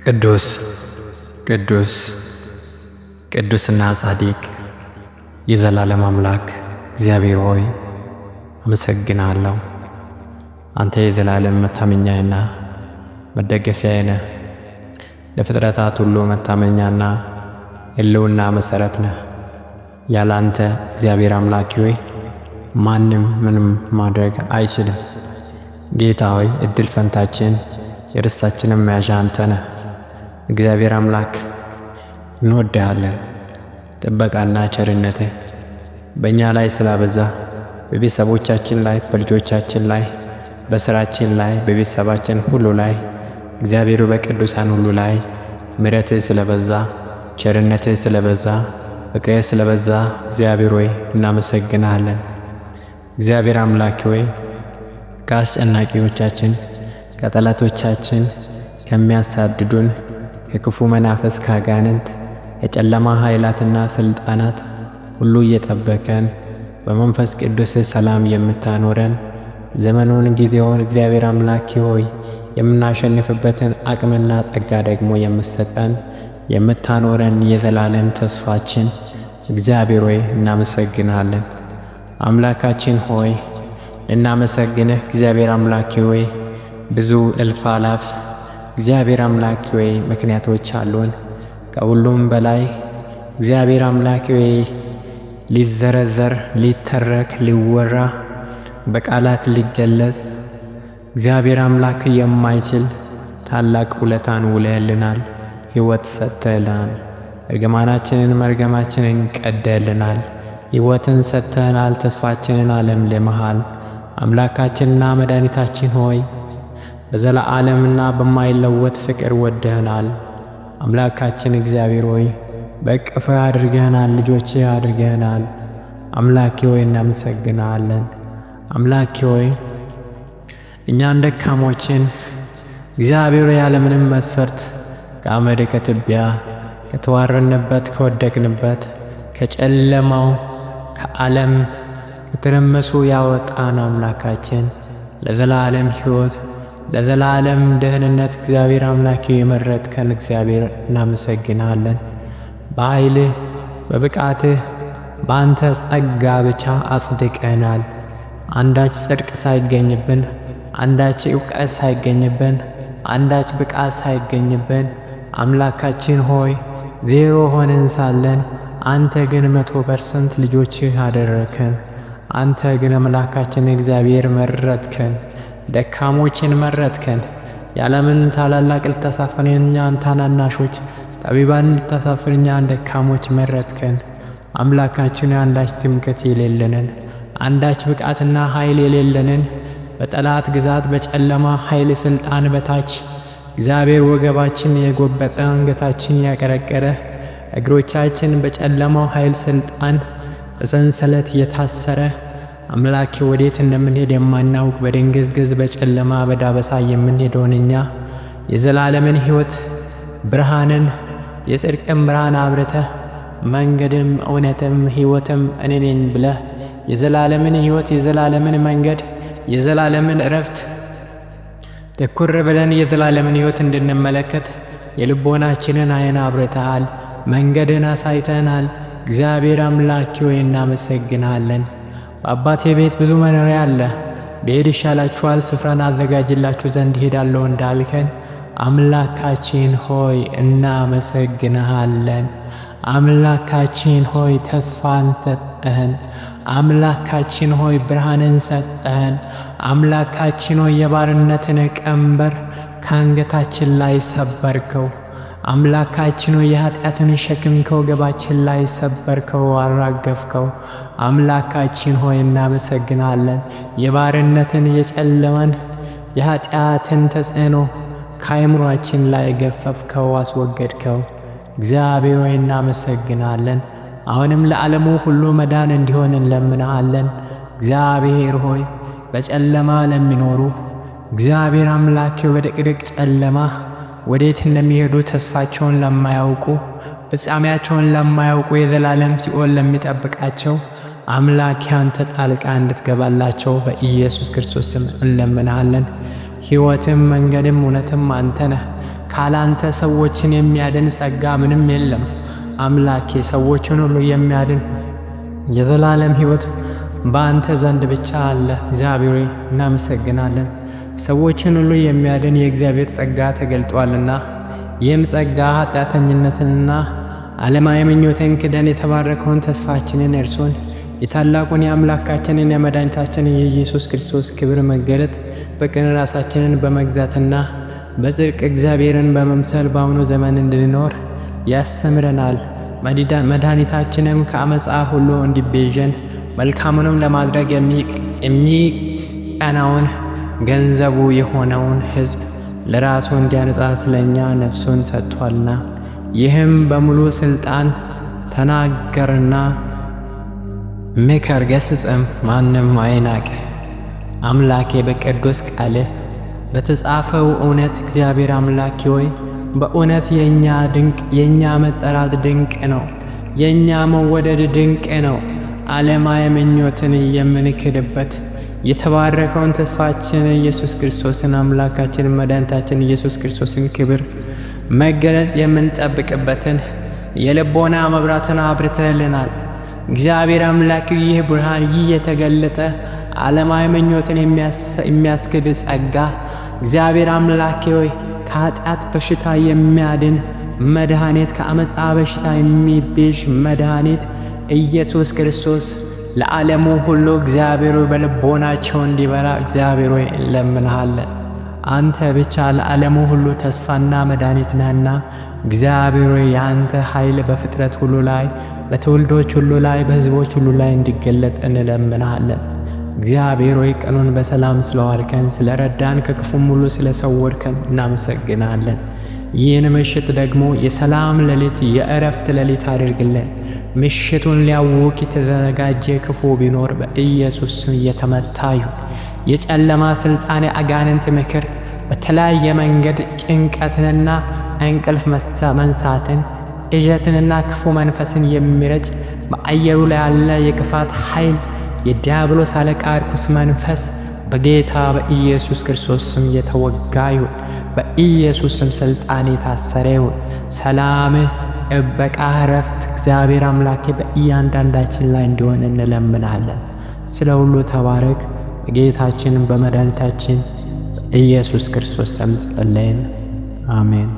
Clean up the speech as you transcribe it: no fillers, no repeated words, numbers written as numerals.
ቅዱስ ቅዱስ ቅዱስና ጻድቅ የዘላለም አምላክ እግዚአብሔር ሆይ አመሰግናለሁ። አንተ የዘላለም መታመኛዬና መደገፊያዬ ነህ። ለፍጥረታት ሁሉ መታመኛና ሕልውና መሠረት ነህ። ያለ አንተ እግዚአብሔር አምላክ ሆይ ማንም ምንም ማድረግ አይችልም። ጌታ ሆይ እድል ፈንታችን የርስታችንም መያዣ አንተ ነህ። እግዚአብሔር አምላክ እንወድሃለን። ጥበቃና ቸርነትህ በእኛ ላይ ስላበዛ በቤተሰቦቻችን ላይ፣ በልጆቻችን ላይ፣ በሥራችን ላይ፣ በቤተሰባችን ሁሉ ላይ እግዚአብሔሩ በቅዱሳን ሁሉ ላይ ምሕረትህ ስለበዛ፣ ቸርነትህ ስለበዛ፣ ፍቅርህ ስለበዛ እግዚአብሔር ሆይ እናመሰግናለን። እግዚአብሔር አምላክ ሆይ ከአስጨናቂዎቻችን ከጠላቶቻችን ከሚያሳድዱን ከክፉ መናፈስ ከአጋንንት የጨለማ ኃይላትና ሥልጣናት ሁሉ እየጠበቀን በመንፈስ ቅዱስ ሰላም የምታኖረን ዘመኑን ጊዜውን እግዚአብሔር አምላክ ሆይ የምናሸንፍበትን አቅምና ጸጋ ደግሞ የምትሰጠን የምታኖረን የዘላለም ተስፋችን እግዚአብሔር ሆይ እናመሰግናለን። አምላካችን ሆይ እናመሰግንህ። እግዚአብሔር አምላክ ሆይ ብዙ እልፍ አላፍ እግዚአብሔር አምላክ ሆይ ምክንያቶች አሉን። ከሁሉም በላይ እግዚአብሔር አምላክ ሆይ ሊዘረዘር ሊተረክ ሊወራ በቃላት ሊገለጽ እግዚአብሔር አምላክ የማይችል ታላቅ ውለታን ውለህልናል። ሕይወት ሰጥተህልናል። እርግማናችንን መርገማችንን ቀደህልናል። ሕይወትን ሰጥተህናል። ተስፋችንን አለምልመሃል። አምላካችንና መድኃኒታችን ሆይ በዘላለምና በማይለወጥ ፍቅር ወደህናል። አምላካችን እግዚአብሔር ሆይ በእቅፍህ አድርገህናል። ልጆችህ አድርገህናል። አምላኬ ሆይ እናመሰግናለን። አምላኬ ሆይ እኛን ደካሞችን እግዚአብሔር ያለምንም መስፈርት ከአመድ ከትቢያ ከተዋረድንበት ከወደቅንበት ከጨለማው ከዓለም ከትርምሱ ያወጣን አምላካችን ለዘላለም ሕይወት ለዘላለም ደህንነት እግዚአብሔር አምላክ የመረጥከን እግዚአብሔር እናመሰግናለን። በኃይልህ በብቃትህ በአንተ ጸጋ ብቻ አጽድቀናል። አንዳች ጽድቅ ሳይገኝብን፣ አንዳች ዕውቀት ሳይገኝብን፣ አንዳች ብቃት ሳይገኝብን አምላካችን ሆይ ዜሮ ሆነን ሳለን አንተ ግን 100% ልጆችህ አደረግከን። አንተ ግን አምላካችን እግዚአብሔር መረጥከን። ደካሞችን መረጥከን። የዓለምን ታላላቅ ልታሳፍር እኛን ታናናሾች፣ ጠቢባን ልታሳፍር እኛን ደካሞች መረጥከን። አምላካችን አንዳች ትምክህት የሌለንን አንዳች ብቃትና ኃይል የሌለንን በጠላት ግዛት በጨለማ ኃይል ሥልጣን በታች እግዚአብሔር ወገባችን የጎበጠ አንገታችን ያቀረቀረ እግሮቻችን በጨለማው ኃይል ሥልጣን በሰንሰለት የታሰረ አምላኬ ወዴት እንደምንሄድ የማናውቅ በድንግዝግዝ በጨለማ በዳበሳ የምንሄደውን እኛ የዘላለምን ሕይወት ብርሃንን የጽድቅም ብርሃን አብርተህ መንገድም እውነትም ሕይወትም እኔ ነኝ ብለህ የዘላለምን ሕይወት የዘላለምን መንገድ የዘላለምን ዕረፍት ትኩር ብለን የዘላለምን ሕይወት እንድንመለከት የልቦናችንን ዓይን አብርተሃል። መንገድን አሳይተናል። እግዚአብሔር አምላኬ ሆይ እናመሰግናለን። በአባቴ ቤት ብዙ መኖሪያ አለ፣ ብሄድ ይሻላችኋል፣ ስፍራን አዘጋጅላችሁ ዘንድ ሄዳለሁ እንዳልከን አምላካችን ሆይ እናመሰግንሃለን። አምላካችን ሆይ ተስፋን ሰጠህን። አምላካችን ሆይ ብርሃንን ሰጠህን። አምላካችን ሆይ የባርነትን ቀንበር ከአንገታችን ላይ ሰበርከው። አምላካችን ሆይ የኃጢአትን ሸክም ከወገባችን ላይ ሰበርከው፣ አራገፍከው። አምላካችን ሆይ እናመሰግናለን። የባርነትን የጨለማን የኃጢአትን ተጽዕኖ ከአእምሯችን ላይ ገፈፍከው፣ አስወገድከው። እግዚአብሔር ሆይ እናመሰግናለን። አሁንም ለዓለሙ ሁሉ መዳን እንዲሆን እንለምንሃለን። እግዚአብሔር ሆይ በጨለማ ለሚኖሩ እግዚአብሔር አምላኬ በድቅድቅ ጨለማ ወዴት እንደሚሄዱ ተስፋቸውን ለማያውቁ ፍጻሜያቸውን ለማያውቁ የዘላለም ሲኦል ለሚጠብቃቸው አምላኬ አንተ ጣልቃ እንድትገባላቸው በኢየሱስ ክርስቶስ ስም እንለምንሃለን። ሕይወትም መንገድም እውነትም አንተ ነህ። ካላንተ ሰዎችን የሚያድን ጸጋ ምንም የለም። አምላኬ ሰዎችን ሁሉ የሚያድን የዘላለም ሕይወት በአንተ ዘንድ ብቻ አለ። እግዚአብሔር እናመሰግናለን። ሰዎችን ሁሉ የሚያድን የእግዚአብሔር ጸጋ ተገልጧልና ይህም ጸጋ ኃጢአተኝነትንና ዓለማዊ ምኞትን ክደን የተባረከውን ተስፋችንን እርሱን የታላቁን የአምላካችንን የመድኃኒታችንን የኢየሱስ ክርስቶስ ክብር መገለጥ በቅን ራሳችንን በመግዛትና በጽድቅ እግዚአብሔርን በመምሰል በአሁኑ ዘመን እንድንኖር ያስተምረናል። መድኃኒታችንም ከአመፃ ሁሉ እንዲቤዠን መልካሙንም ለማድረግ የሚቀናውን ገንዘቡ የሆነውን ሕዝብ ለራሱ እንዲያነጻ ስለኛ ነፍሱን ሰጥቷልና። ይህም በሙሉ ሥልጣን ተናገርና ምከር፣ ገስጽም፣ ማንም አይናቅ። አምላኬ በቅዱስ ቃልህ በተጻፈው እውነት እግዚአብሔር አምላኬ ሆይ በእውነት የእኛ መጠራት ድንቅ ነው። የእኛ መወደድ ድንቅ ነው። ዓለማዊ ምኞትን የምንክድበት የተባረከውን ተስፋችን ኢየሱስ ክርስቶስን አምላካችን መድኃኒታችን ኢየሱስ ክርስቶስን ክብር መገለጽ የምንጠብቅበትን የልቦና መብራትን አብርተህልናል። እግዚአብሔር አምላክ ይህ ብርሃን ይህ የተገለጠ ዓለማዊ ምኞትን የሚያስክድ ጸጋ እግዚአብሔር አምላኬ ሆይ ከኃጢአት በሽታ የሚያድን መድኃኒት ከአመፃ በሽታ የሚቤዥ መድኃኒት ኢየሱስ ክርስቶስ ለዓለሙ ሁሉ እግዚአብሔር ሆይ በልቦናቸው እንዲበራ እግዚአብሔር ሆይ እንለምንሃለን። አንተ ብቻ ለዓለሙ ሁሉ ተስፋና መድኃኒት ነህና እግዚአብሔር ሆይ የአንተ ኃይል በፍጥረት ሁሉ ላይ በትውልዶች ሁሉ ላይ በሕዝቦች ሁሉ ላይ እንዲገለጥ እንለምንሃለን። እግዚአብሔር ሆይ ቀኑን በሰላም ስለዋልከን ስለረዳን ከክፉም ሁሉ ስለሰወርከን እናመሰግናለን። ይህን ምሽት ደግሞ የሰላም ሌሊት የእረፍት ሌሊት አድርግልን። ምሽቱን ሊያውክ የተዘጋጀ ክፉ ቢኖር በኢየሱስ ስም እየተመታ ይሁን። የጨለማ ሥልጣን የአጋንንት ምክር በተለያየ መንገድ ጭንቀትንና እንቅልፍ መንሳትን እዠትንና ክፉ መንፈስን የሚረጭ በአየሩ ላይ ያለ የክፋት ኃይል የዲያብሎስ አለቃ ርኩስ መንፈስ በጌታ በኢየሱስ ክርስቶስ ስም የተወጋ ይሁን። በኢየሱስ ስም ሥልጣን የታሰረ ይሁን። ሰላምህ፣ ጥበቃህ፣ ዕረፍት እግዚአብሔር አምላኬ በእያንዳንዳችን ላይ እንዲሆን እንለምናለን። ስለ ሁሉ ተባረክ። በጌታችን በመድኃኒታችን በኢየሱስ ክርስቶስ ስም ጸለይን። አሜን።